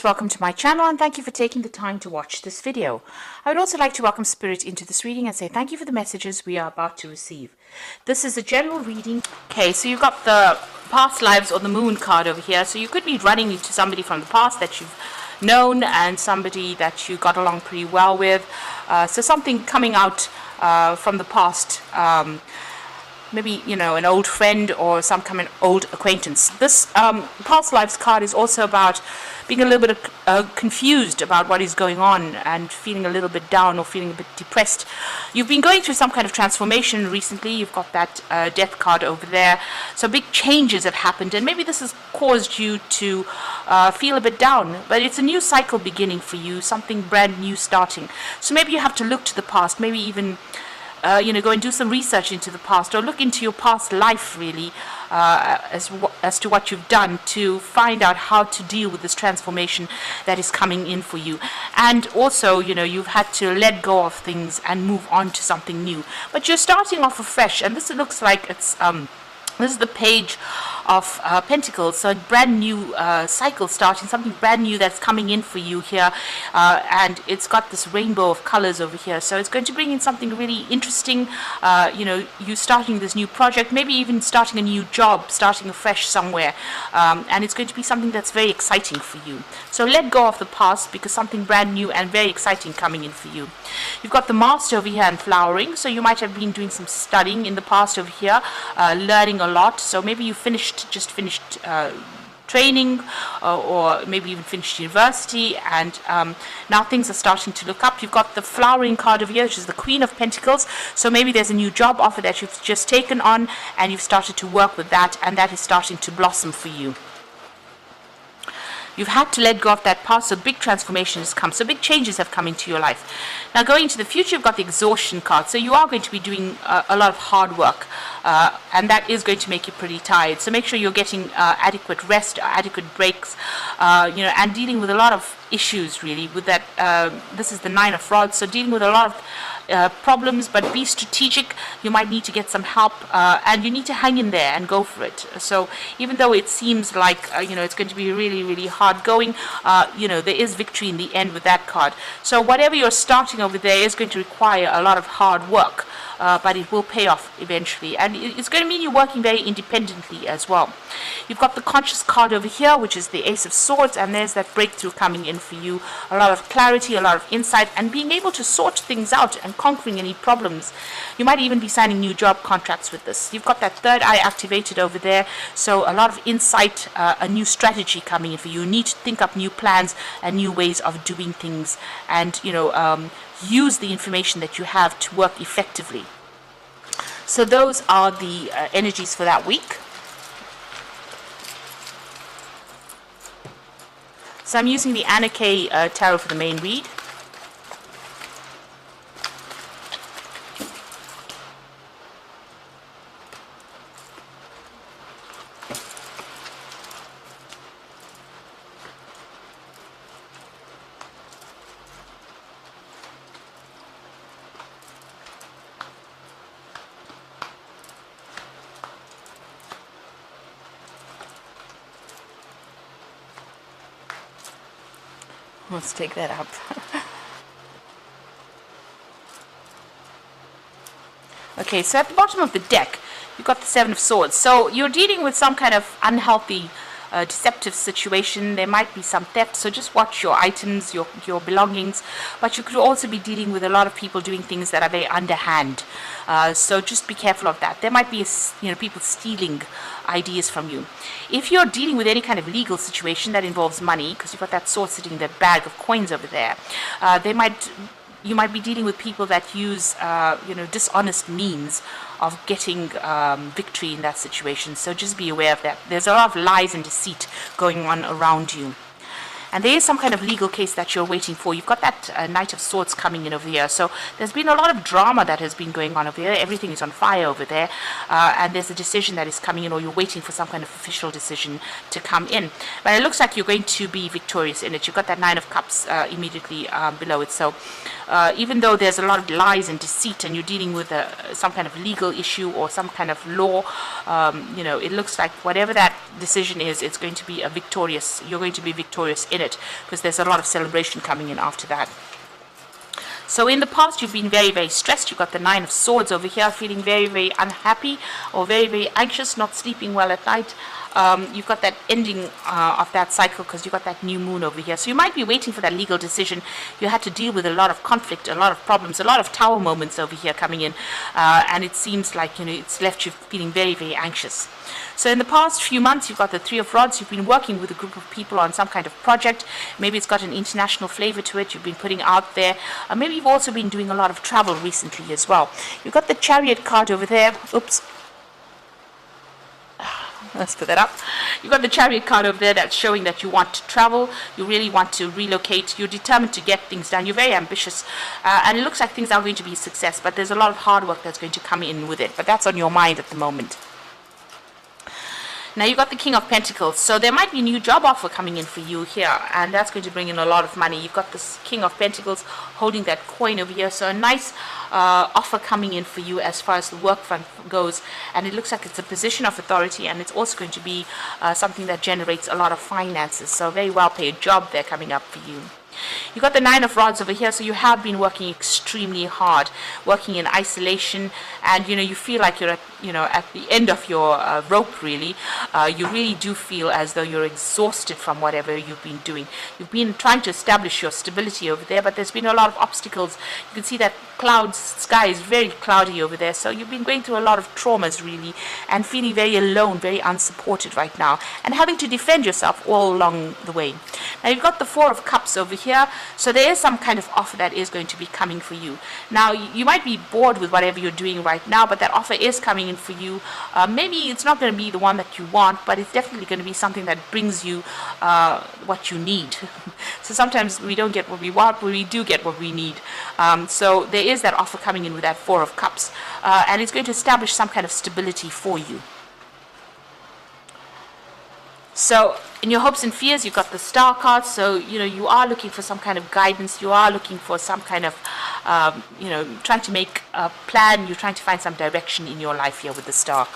Welcome to my channel and thank you for taking the time to watch this video. I would also like to welcome Spirit into this reading and say thank you for the messages we are about to receive. This is a general reading. Okay, so you've got the past lives or the moon card over here. So you could be running into somebody from the past that you've known and somebody that you got along pretty well with. So something coming out from the past. Maybe, you know, an old friend or some kind of old acquaintance. This past lives card is also about being a little bit confused about what is going on and feeling a little bit down or feeling a bit depressed. You've been going through some kind of transformation recently. You've got that death card over there. So big changes have happened and maybe this has caused you to feel a bit down. But it's a new cycle beginning for you, something brand new starting. So maybe you have to look to the past, maybe even go and do some research into the past or look into your past life really as to what you've done to find out how to deal with this transformation that is coming in for you. And also, you've had to let go of things and move on to something new. But you're starting off afresh, and this looks like it's this is the Page of Pentacles, so a brand new cycle starting, something brand new that's coming in for you here, and it's got this rainbow of colors over here, so it's going to bring in something really interesting. You starting this new project, maybe even starting a new job, starting afresh somewhere, and it's going to be something that's very exciting for you. So let go of the past because something brand new and very exciting coming in for you. You've got the Master over here and flowering, so you might have been doing some studying in the past over here, learning a lot. So maybe you just finished training or maybe even finished university, and now things are starting to look up. You've got the flowering card over here, which is the Queen of Pentacles. So maybe there's a new job offer that you've just taken on and you've started to work with that, and that is starting to blossom for you. You've had to let go of that past, so big transformation has come. So big changes have come into your life. Now going into the future, you've got the Exhaustion card. So you are going to be doing a lot of hard work, and that is going to make you pretty tired. So make sure you're getting adequate rest, adequate breaks, and dealing with a lot of issues really with that. This is the Nine of Rods, so dealing with a lot of problems, but be strategic. You might need to get some help, and you need to hang in there and go for it. So even though it seems like it's going to be really, really hard going, there is victory in the end with that card. So whatever you're starting over there is going to require a lot of hard work, but it will pay off eventually, and it's going to mean you're working very independently as well. You've got the Conscious card over here, which is the Ace of Swords, and there's that breakthrough coming in for you. A lot of clarity, a lot of insight, and being able to sort things out and conquering any problems. You might even be signing new job contracts with this. You've got that third eye activated over there, so a lot of insight, a new strategy coming in for you. You need to think up new plans and new ways of doing things, and use the information that you have to work effectively. So those are the energies for that week. So I'm using the Anna K Tarot for the main read. Let's take that up. Okay, so at the bottom of the deck, you've got the Seven of Swords. So you're dealing with some kind of unhealthy, deceptive situation. There might be some theft, so just watch your items, your belongings. But you could also be dealing with a lot of people doing things that are very underhand. So just be careful of that. There might be people stealing ideas from you. If you're dealing with any kind of legal situation that involves money, because you've got that sword sitting in that bag of coins over there, you might be dealing with people that use dishonest means of getting victory in that situation. So just be aware of that. There's a lot of lies and deceit going on around you. And there is some kind of legal case that you're waiting for. You've got that Knight of Swords coming in over here. So there's been a lot of drama that has been going on over here. Everything is on fire over there. And there's a decision that is coming in, or you're waiting for some kind of official decision to come in. But it looks like you're going to be victorious in it. You've got that Nine of Cups immediately below it. So even though there's a lot of lies and deceit and you're dealing with some kind of legal issue or some kind of law, it looks like whatever that decision is, it's going to be you're going to be victorious in it, because there's a lot of celebration coming in after that. So in the past, you've been very, very stressed. You've got the Nine of Swords over here, feeling very, very unhappy or very, very anxious, not sleeping well at night. You've got that ending of that cycle because you've got that new moon over here. So you might be waiting for that legal decision. You had to deal with a lot of conflict, a lot of problems, a lot of tower moments over here coming in. And it seems like, it's left you feeling very, very anxious. So in the past few months, you've got the Three of Rods. You've been working with a group of people on some kind of project. Maybe it's got an international flavor to it. You've been putting out there. Maybe you've also been doing a lot of travel recently as well. You've got the Chariot card over there. Oops. Let's put that up. You've got the Chariot card over there that's showing that you want to travel. You really want to relocate. You're determined to get things done. You're very ambitious. And it looks like things are going to be a success. But there's a lot of hard work that's going to come in with it. But that's on your mind at the moment. Now you've got the King of Pentacles, so there might be a new job offer coming in for you here, and that's going to bring in a lot of money. You've got this King of Pentacles holding that coin over here, so a nice offer coming in for you as far as the work front goes, and it looks like it's a position of authority, and it's also going to be something that generates a lot of finances, so a very well paid job there coming up for you. You've got the Nine of Rods over here, so you have been working extremely hard, working in isolation, and you feel like you're at the end of your rope, really. You really do feel as though you're exhausted from whatever you've been doing. You've been trying to establish your stability over there, but there's been a lot of obstacles. You can see that sky is very cloudy over there, so you've been going through a lot of traumas, really, and feeling very alone, very unsupported right now, and having to defend yourself all along the way. Now you've got the Four of Cups over here, so there is some kind of offer that is going to be coming for you. Now you might be bored with whatever you're doing right now, but that offer is coming in for you. Maybe it's not going to be the one that you want, but it's definitely going to be something that brings you what you need. So sometimes we don't get what we want, but we do get what we need. So there is that offer coming in with that Four of Cups, and it's going to establish some kind of stability for you. So in your hopes and fears, you've got the Star card, so you are looking for some kind of guidance. You are looking for some kind of trying to make a plan. You're trying to find some direction in your life here with the Star.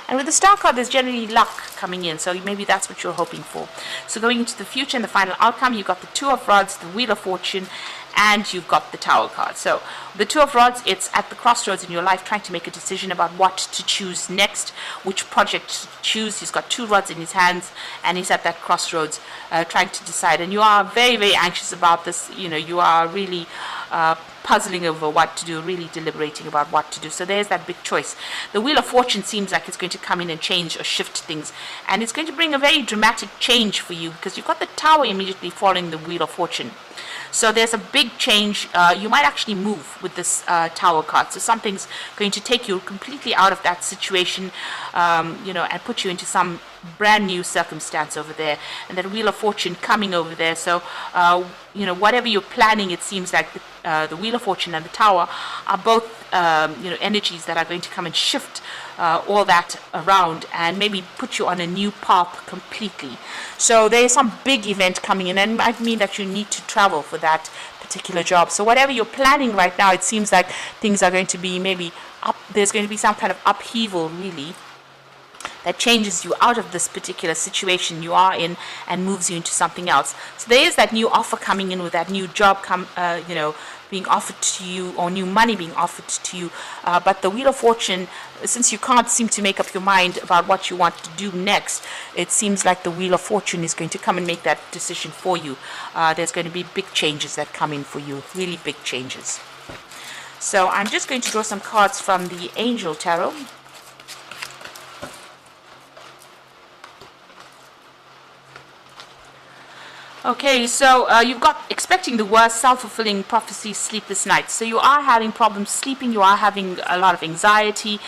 And with the Star card, there's generally luck coming in, so maybe that's what you're hoping for. So going into the future and the final outcome, you've got the Two of Rods, the Wheel of Fortune, and you've got the Tower card. So the Two of Rods, it's at the crossroads in your life, trying to make a decision about what to choose next, which project to choose. He's got two rods in his hands, and he's at that crossroads trying to decide. And you are very, very anxious about this. You are really puzzling over what to do, really deliberating about what to do. So there's that big choice. The Wheel of Fortune seems like it's going to come in and change or shift things, and it's going to bring a very dramatic change for you, because you've got the Tower immediately following the Wheel of Fortune. So there's a big change. You might actually move with this Tower card. So something's going to take you completely out of that situation, and put you into some brand new circumstance over there. And that Wheel of Fortune coming over there. So, whatever you're planning, it seems like the Wheel of Fortune and the Tower are both, energies that are going to come and shift all that around and maybe put you on a new path completely. So there is some big event coming in, and it might mean that you need to travel for that particular job. So whatever you're planning right now, it seems like things are going to be maybe up. There's going to be some kind of upheaval, really, that changes you out of this particular situation you are in and moves you into something else. So there is that new offer coming in with that new job being offered to you, or new money being offered to you. But the Wheel of Fortune, since you can't seem to make up your mind about what you want to do next, it seems like the Wheel of Fortune is going to come and make that decision for you. There's going to be big changes that come in for you, really big changes. So I'm just going to draw some cards from the Angel Tarot. Okay, so you've got expecting the worst, self-fulfilling prophecy, sleepless nights. So you are having problems sleeping, you are having a lot of anxiety.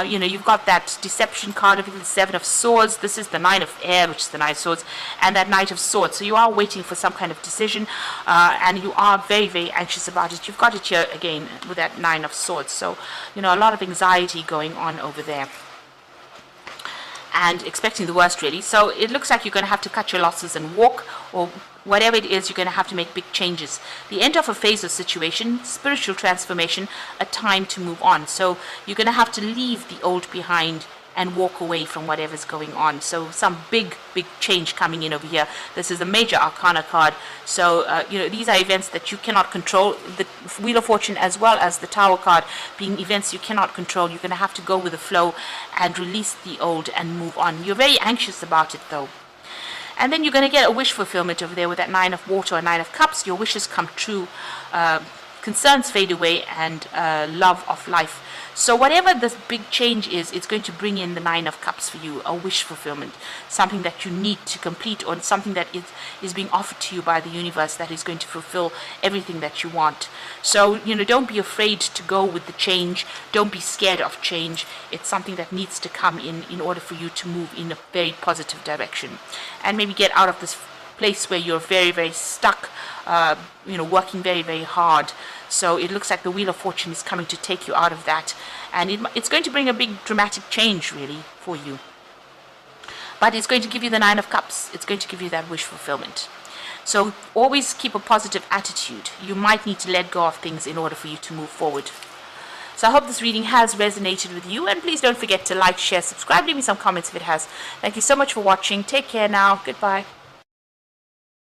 You've got that deception card of the Seven of Swords. This is the Nine of Air, which is the Nine of Swords, and that Knight of Swords. So you are waiting for some kind of decision, and you are very, very anxious about it. You've got it here again with that Nine of Swords. So, a lot of anxiety going on over there, and expecting the worst, really. So it looks like you're going to have to cut your losses and walk, or whatever it is, you're going to have to make big changes. The end of a phase or situation, spiritual transformation, a time to move on. So you're going to have to leave the old behind and walk away from whatever's going on. So some big change coming in over here. This is a major arcana card. So these are events that you cannot control. The Wheel of Fortune, as well as the Tower card, being events you cannot control. You're going to have to go with the flow and release the old and move on. You're very anxious about it though. And then you're going to get a wish fulfillment over there with that Nine of Water or Nine of Cups. Your wishes come true, concerns fade away, and love of life. So whatever this big change is, it's going to bring in the Nine of Cups for you, a wish fulfillment, something that you need to complete, or something that is being offered to you by the universe that is going to fulfill everything that you want. So, don't be afraid to go with the change. Don't be scared of change. It's something that needs to come in order for you to move in a very positive direction. And maybe get out of this place where you're very, very stuck, working very, very hard. So it looks like the Wheel of Fortune is coming to take you out of that. And it's going to bring a big dramatic change, really, for you. But it's going to give you the Nine of Cups. It's going to give you that wish fulfillment. So always keep a positive attitude. You might need to let go of things in order for you to move forward. So I hope this reading has resonated with you. And please don't forget to like, share, subscribe. Leave me some comments if it has. Thank you so much for watching. Take care now. Goodbye.